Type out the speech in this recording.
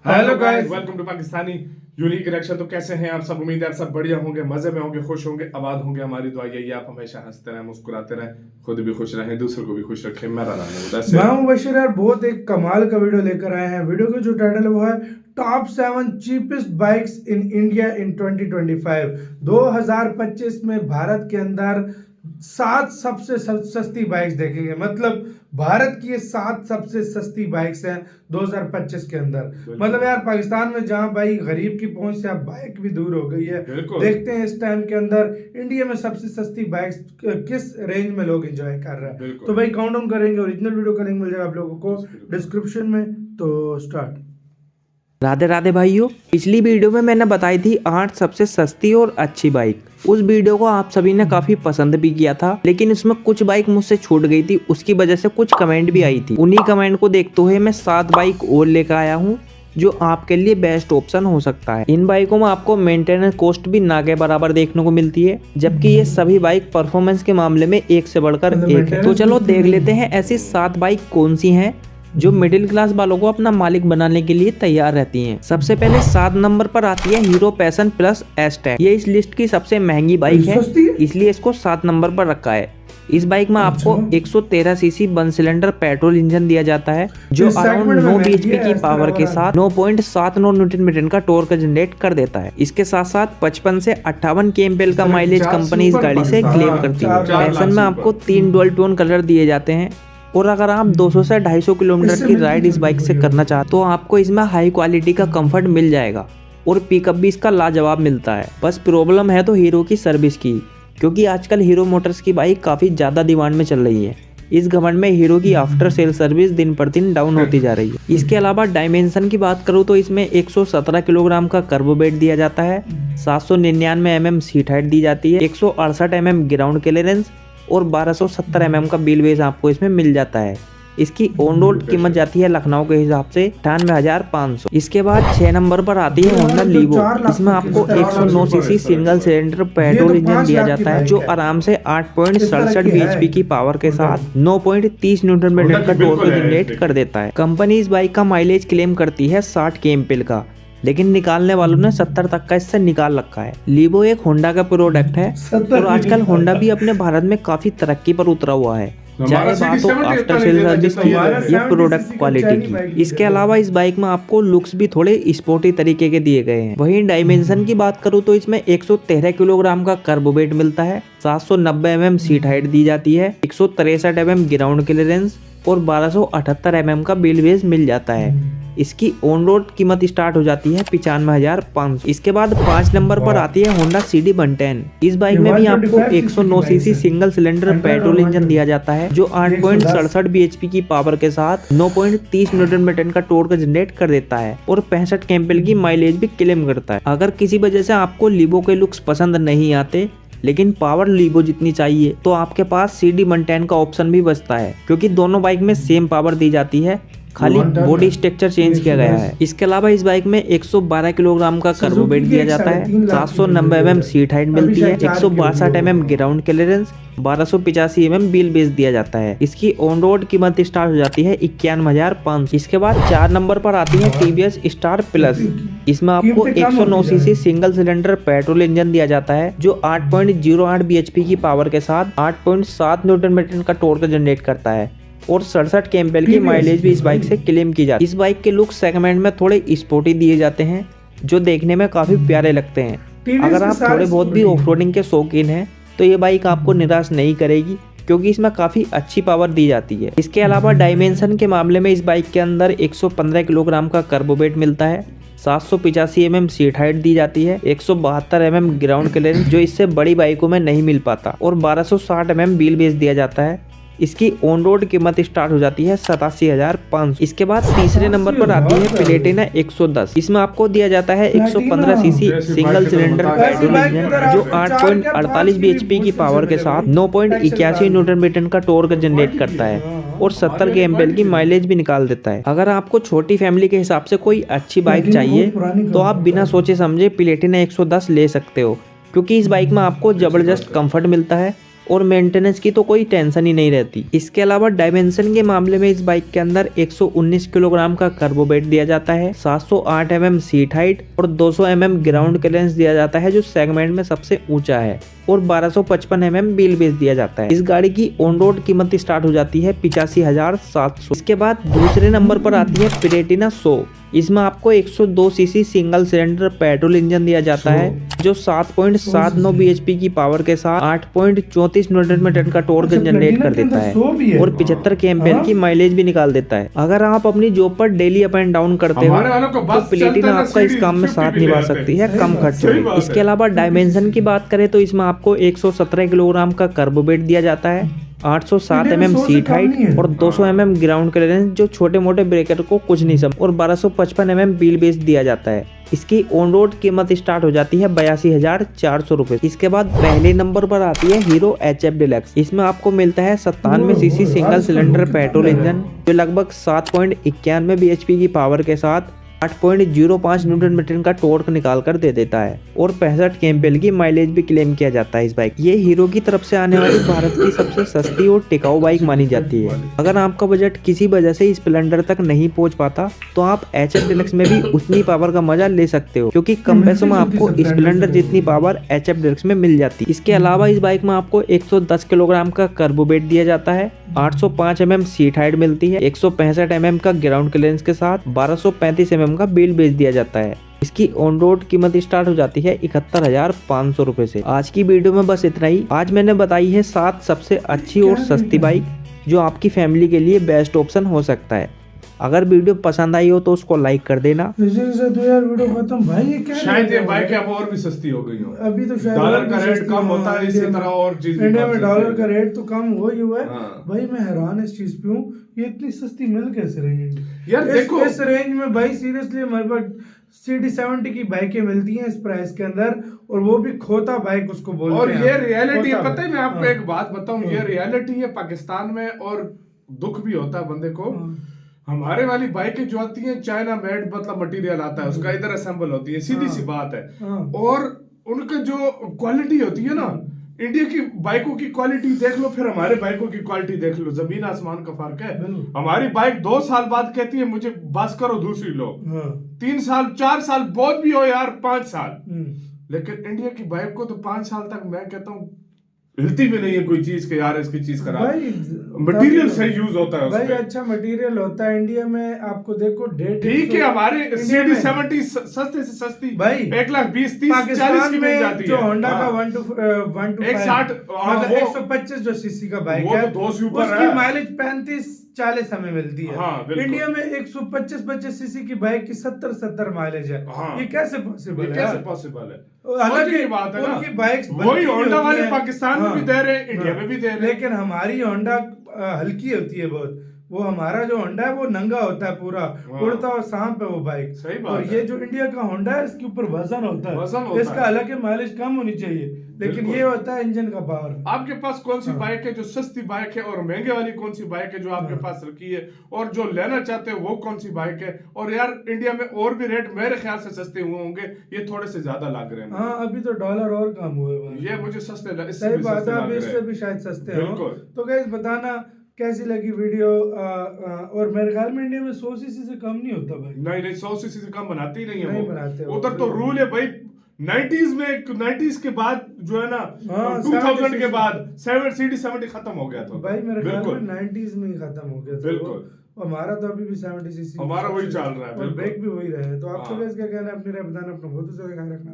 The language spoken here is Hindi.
Hello guys, welcome to Pakistani unique reaction. तो कैसे हैं आप सब? उम्मीद है आप सब बढ़िया होंगे, मजे में होंगे, खुश होंगे, आबाद होंगे। हमारी दुआ यही है आप हमेशा हंसते रहें, मुस्कुराते रहें, खुद भी खुश रहें, दूसरों को भी खुश रखें। मेरा नाम है उदय। मैं मुबशिर यार बहुत एक कमाल का वीडियो लेकर आए हैं। वीडियो का जो टाइटल है वो है top 7 cheapest bikes in India in 2025। 2025 में भारत के अंदर 7 सबसे सस्ती बाइक्स देखेंगे। मतलब भारत की ये 7 सबसे सस्ती बाइक्स हैं 2025 के अंदर। मतलब यार पाकिस्तान में जहां भाई गरीब की पहुंच से अब बाइक भी दूर हो गई है, देखते हैं इस टाइम के अंदर इंडिया में सबसे सस्ती बाइक्स किस रेंज में लोग एंजॉय कर रहे हैं। तो भाई काउंट डाउन करेंगे, ओरिजिनल वीडियो का लिंक मिल जाएगा आप लोगों को डिस्क्रिप्शन में। तो स्टार्ट। राधे राधे भाइयों, पिछली वीडियो में मैंने बताई थी 8 सबसे सस्ती और अच्छी बाइक। उस वीडियो को आप सभी ने काफी पसंद भी किया था, लेकिन उसमें कुछ बाइक मुझसे छूट गई थी, उसकी वजह से कुछ कमेंट भी आई थी। उन्हीं कमेंट को देखते हुए मैं 7 बाइक और लेकर आया हूँ जो आपके लिए बेस्ट ऑप्शन हो सकता है। इन बाइकों में आपको मेंटेनेंस कॉस्ट भी ना के बराबर देखने को मिलती है, जबकि ये सभी बाइक परफॉर्मेंस के मामले में एक से बढ़कर एक है। तो चलो देख लेते हैं ऐसी 7 बाइक कौन सी हैं जो मिडिल क्लास वालों को अपना मालिक बनाने के लिए तैयार रहती हैं। सबसे पहले 7 नंबर पर आती है हीरो पैशन प्लस एस-टेक। ये इस लिस्ट की सबसे महंगी बाइक है, इसलिए इसको 7 नंबर पर रखा है। इस बाइक में आपको 113 सीसी 1 सिलेंडर पेट्रोल इंजन दिया जाता है, जो अराउंड 9 बीएचपी की पावर के साथ 9.79 न्यूटन मीटर का टॉर्क जनरेट कर देता है। इसके साथ साथ 55 से 58 kmpl का माइलेज कंपनी इस गाड़ी से क्लेम करती है। पैशन में आपको 3 डुअल टोन कलर दिए जाते हैं, और अगर आप 200 से 250 किलोमीटर की राइड इस बाइक से करना चाहते तो आपको इसमें हाई क्वालिटी का कंफर्ट मिल जाएगा और पिकअप भी इसका लाजवाब मिलता है। बस प्रॉब्लम है तो हीरो की सर्विस की, क्योंकि आजकल हीरो मोटर्स की बाइक काफ़ी ज़्यादा डिमांड में चल रही है। इस घमंड में हीरो की आफ्टर सेल सर्विस दिन पर दिन डाउन होती जा रही है। इसके अलावा डायमेंशन की बात करूँ तो इसमें 117 किलोग्राम का कर्बो वेट दिया जाता है, 799 mm सीट हाइट दी जाती है, 168 mm ग्राउंड क्लियरेंस और 1270 mm का व्हील बेस आपको इसमें मिल जाता है। इसकी ऑन रोड कीमत जाती है लखनऊ के हिसाब से 98,500। इसके बाद 6 नंबर पर आती है होंडा लीवो। इसमें आपको 109 CC single cylinder petrol engine दिया जाता है, जो आराम से 8.67 बीएचपी की पावर के साथ 9.30 न्यूटन मीटर का टॉर्क जनरेट कर देता है। कंपनी इस बाइक का माइलेज क्लेम करती है 60 kmpl का, लेकिन निकालने वालों ने 70 तक का इससे निकाल रखा है। लीवो एक होंडा का प्रोडक्ट है और आजकल होंडा भी अपने भारत में काफी तरक्की पर उतरा हुआ है, चाहे बात हो आफ्टर सेल सर्विस की या प्रोडक्ट क्वालिटी की। इसके अलावा इस बाइक में आपको लुक्स भी थोड़े स्पोर्टी तरीके के दिए गए हैं। वहीं डायमेंशन की बात करूँ तो इसमें 113 किलोग्राम का कर्बो वेट मिलता है, 790 mm सीट हाइट दी जाती है, 163 mm ग्राउंड क्लियरेंस और 1278 mm का व्हील बेस मिल जाता है। इसकी ऑन रोड कीमत स्टार्ट हो जाती है 95,500। इसके बाद 5 नंबर पर आती है होंडा CD 110। इस बाइक में भी आपको 109 CC single cylinder petrol engine दिया जाता है, जो 8.67 बीएचपी की पावर के साथ 9.30 न्यूटन मीटर का टॉर्क जनरेट कर देता है और 65 kmpl की माइलेज भी क्लेम करता है। अगर किसी वजह से आपको लीवो के लुक्स पसंद नहीं आते लेकिन पावर लीवो जितनी चाहिए, तो आपके पास CD 110 का ऑप्शन भी बचता है, क्योंकि दोनों बाइक में सेम पावर दी जाती है, खाली बॉडी स्ट्रक्चर चेंज किया गया है। इसके अलावा इस बाइक में 112 किलोग्राम का कर्बो वेट दिया जाता है, 790 mm सीट हाइट मिलती है, 162 mm ground clearance, 1285 mm wheel base दिया जाता है। इसकी ऑन रोड कीमत स्टार्ट हो जाती है 91,500। इसके बाद 4 नंबर पर आती है TVS स्टार प्लस। इसमें आपको 109 CC single cylinder petrol engine दिया जाता है, जो 8.08 बीएचपी की पावर के साथ 8.7 न्यूटन मीटर का टॉर्क जनरेट करता है और 67 kmpl की माइलेज भी इस बाइक से क्लेम की जाती है। इस बाइक के लुक सेगमेंट में थोड़े स्पोर्टी दिए जाते हैं, जो देखने में काफी प्यारे लगते हैं। अगर आप थोड़े बहुत भी ऑफरोडिंग के शौकीन हैं तो ये बाइक आपको निराश नहीं करेगी, क्योंकि इसमें काफी अच्छी पावर दी जाती है। इसके अलावा डायमेंशन के मामले में इस बाइक के अंदर 115 किलोग्राम का कर्बो वेट मिलता है, 785 mm सीट हाइट दी जाती है, 172 mm ग्राउंड क्लियरेंस, जो इससे बड़ी बाइकों में नहीं मिल पाता, और 1260 mm व्हील बेस दिया जाता है। इसकी ऑन रोड कीमत स्टार्ट हो जाती है 87,500। इसके बाद तीसरे नंबर पर आती है प्लेटिना 110। इसमें आपको दिया जाता है 115 CC single cylinder petrol engine, जो 8.48 बीएचपी की पावर के साथ 9.81 न्यूटन मीटर का टॉर्क जनरेट करता है और 70 kmpl की माइलेज भी निकाल देता है। अगर आपको छोटी फैमिली के हिसाब से कोई अच्छी बाइक चाहिए तो आप बिना सोचे समझे प्लेटिना 110 ले सकते हो, क्योंकि इस बाइक में आपको जबरदस्त कंफर्ट मिलता है, और मेंटेनेंस की तो कोई टेंशन ही नहीं रहती। इसके अलावा डायमेंशन के मामले में इस बाइक के अंदर 119 किलोग्राम का कर्बो वेट दिया जाता है, 708 mm सीट हाइट और 200 mm ग्राउंड क्लियरेंस दिया जाता है जो सेगमेंट में सबसे ऊंचा है, और 1255 mm व्हील बेस दिया जाता है। इस गाड़ी की ऑन रोड कीमत स्टार्ट हो जाती है 85,700। इसके बाद दूसरे नंबर पर आती है प्लेटिना 100। इसमें आपको 102 CC single cylinder petrol engine दिया जाता है जो 7.79 bhp की पावर के साथ 8.34 न्यूटन मीटर का टॉर्क जनरेट कर देता है और 75 kmph की माइलेज भी निकाल देता है। अगर आप अपनी जॉब पर डेली अप एंड डाउन करते हो तो प्लेटिना आपका इस काम में साथ निभा सकती है कम खर्चों में। इसके अलावा डायमेंशन की बात करें तो इसमें आपको 117 किलोग्राम का कर्बो वेट दिया जाता है, 807 mm सीट हाइट और 200 mm ग्राउंड क्लियरेंस जो छोटे मोटे ब्रेकर को कुछ नहीं समझ, और 1255 mm व्हील बेस दिया जाता है। इसकी ऑन रोड कीमत स्टार्ट हो जाती है 82,400 रुपए। इसके बाद पहले नंबर पर आती है हीरो HF डिलक्स। इसमें आपको मिलता है 97 CC single cylinder petrol engine जो लगभग 7.91 bhp की पावर के साथ 8.05 न्यूटन मीटर का टॉर्क निकाल कर दे देता है और 65 kmph की माइलेज भी क्लेम किया जाता है इस बाइक। ये हीरो की तरफ से आने वाली भारत की सबसे सस्ती और टिकाऊ बाइक मानी जाती है। अगर आपका बजट किसी वजह से स्प्लेंडर तक नहीं पहुंच पाता तो आप HF डिलक्स में भी उतनी पावर का मजा ले सकते हो, क्योंकि कम पैसों में आपको स्प्लेंडर जितनी पावर HF डिलक्स में मिल जाती है। इसके अलावा इस बाइक में आपको 110 किलोग्राम का कर्बो वेट दिया जाता है, 805 mm सीट हाइट मिलती है, 165 mm का ग्राउंड क्लियरेंस के साथ 1235 mm का व्हील बेस दिया जाता है। इसकी ऑन रोड कीमत स्टार्ट हो जाती है 71,500 रुपए से। आज की वीडियो में बस इतना ही। आज मैंने बताई है 7 सबसे अच्छी और सस्ती बाइक जो आपकी फैमिली के लिए बेस्ट ऑप्शन हो सकता है। अगर वीडियो पसंद आई हो तो उसको लाइक कर देना। तो यार वीडियो खत्म भाई, ये क्या शायद ये बाइक अब और भी सस्ती हो गई हो। अभी तो शायद डॉलर का रेट कम होता है, इसी तरह और चीज इंडिया में डॉलर का रेट तो कम हो ही हुआ है। हाँ। भाई मैं हैरान इस चीज पे हूँ, ये इतनी सस्ती मिल कैसे रही है यार। देखो इस रेंज में भाई सीरियसली हमारे पास CD70 की बाइकें मिलती हैं इस प्राइस के अंदर, और वो भी खोता बाइक उसको बोलते हैं। और ये रियलिटी है, पता है मैं आपको एक बात बताऊं, ये रियलिटी है पाकिस्तान में, और दुख भी होता है बंदे को। हमारे वाली बाइकें जो आती हैं चाइना मेड मतलब मटेरियल आता है उसका, इधर असेंबल होती है, सीधी सी बात है। और उनका जो क्वालिटी होती है ना, इंडिया की बाइकों की क्वालिटी देख लो, फिर हमारे बाइकों की क्वालिटी देख लो, जमीन आसमान का फर्क है। हमारी बाइक 2 साल बाद कहती है मुझे बस करो दूसरी लो, 3 साल 4 साल बहुत भी हो यार, 5 साल। लेकिन इंडिया की बाइक को तो 5 साल तक मैं कहता हूँ हिलती भी नहीं है कोई चीज के, यार इसकी चीज करा। मटेरियल सही यूज होता है भाई, अच्छा मटेरियल होता है इंडिया में। आपको देखो डेट ठीक है, हमारे CD70 सस्ते से सस्ती भाई 1,20,30,40 की मिल जाती है। जो होंडा का 125 जो सीसी का बाइक है, 2 से ऊपर उसकी माइलेज 35-40 हमें मिलती है। हाँ, इंडिया में 125 सीसी की बाइक की 70 माइलेज है। हाँ, ये कैसे पॉसिबल है? कैसे पॉसिबल है? हालांकि बात है ना, उनकी बाइक्स वही होंडा वाले पाकिस्तान में भी दे रहे हैं, इंडिया में भी दे रहे हैं, लेकिन हमारी होंडा हल्की होती है बहुत। वो हमारा जो होंडा है वो नंगा होता है पूरा, उड़ता हुआ सांप है वो बाइक। सही बात और है। ये जो इंडिया का होंडा है इसके ऊपर वजन होता है, इसका हालांकि माइलेज कम होनी चाहिए, लेकिन ये होता है इंजन का पावर। आपके पास कौन सी बाइक है जो सस्ती बाइक है, और महंगे वाली कौन सी बाइक है जो आपके पास रखी है, और जो लेना चाहते हैं वो कौन सी बाइक है? और यार इंडिया में और भी रेट मेरे ख्याल से सस्ते हुए होंगे, ये थोड़े से ज्यादा लग रहे हैं। हाँ, अभी तो डॉलर और कम हुए, ये मुझे सस्ते लगे। सही बात है, अभी इससे भी शायद सस्ते हो। तो गाइस बताना कैसी लगी वीडियो। और मेरे ख्याल में इंडिया में 100 सीसी से कम नहीं होता भाई। नहीं 100 सीसी से कम बनाते ही नहीं है, नहीं बनाते। उधर तो रूल है भाई 90s के बाद जो है ना, 2000 के बाद CD70 खत्म हो गया था भाई, मेरे ख्याल में 90s में ही खत्म हो गया था। बिल्कुल, हमारा तो अभी भी 70 सीसी हमारा वही चल रहा है, और ब्रेक भी वही रहे। तो आपको क्या कहना है? अपनी राय बताना, अपना बहुत ख्याल रखना।